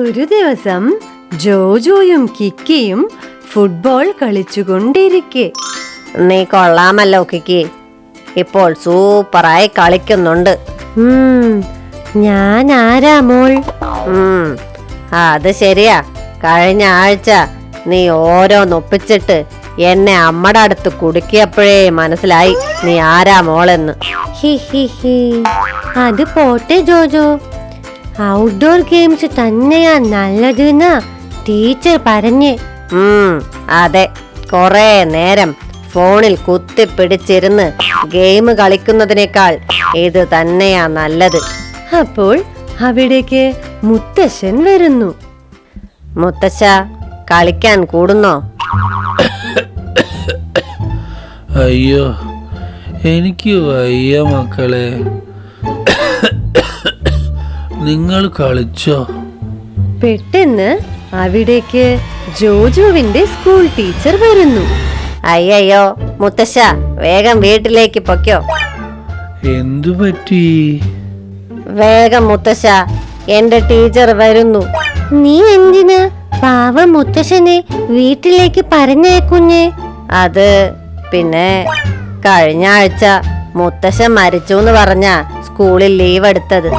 ഒരു ദിവസം ജോജോയും കിക്കിയും ഫുട്ബോൾ കളിച്ചുകൊണ്ടിരിക്കെ. നീ കൊള്ളാമല്ലോ കിക്കി, ഇപ്പോൾ സൂപ്പറായി കളിക്കുന്നുണ്ട്. ഞാൻ ആരാ മോൾ? അത് ശരിയാ. കഴിഞ്ഞ ആഴ്ച നീ ഓരോന്നൊപ്പിച്ചിട്ട് എന്നെ അമ്മയുടെ അടുത്ത് കുടുക്കിയപ്പോഴേ മനസ്സിലായി നീ ആരാ മോളെന്ന്. അത് പോട്ടെ ജോജോ, ഔട്ട്ഡോർ ഗെയിംസ് തന്നെയാ നല്ലതെന്നാ ടീച്ചർ പറഞ്ഞേ. അതെ, കൊറേ നേരം ഫോണിൽ കുത്തിപ്പിടിച്ചിരുന്ന് ഗെയിം കളിക്കുന്നതിനേക്കാൾ ഇത് തന്നെയാ നല്ലത്. അപ്പോൾ അവിടേക്ക് മുത്തശ്ശൻ വരുന്നു. മുത്തശ്ശ, കളിക്കാൻ കൂടുന്നോ? അയ്യോ, എനിക്ക് വയ്യ മക്കളെ. നിങ്ങൾ കളിച്ചോ? പെട്ടെന്ന് അവിടേക്ക് ജോജോവിന്റെ സ്കൂൾ ടീച്ചർ വരുന്നു. അയ്യോ മുത്തശ്ശ, വേഗം വീട്ടിലേക്ക് പൊക്കോ. എന്തു പറ്റി? വേഗം മുത്തശ്ശ, എന്റെ ടീച്ചർ വരുന്നു. നീ എന്തിനാ പാവം മുത്തശ്ശനെ വീട്ടിലേക്ക് പറഞ്ഞേക്കുഞ്ഞേ? അത് പിന്നെ കഴിഞ്ഞ ആഴ്ച മുത്തശ്ശൻ മരിച്ചു എന്ന് പറഞ്ഞ സ്കൂളിൽ ലീവ് എടുത്തത്.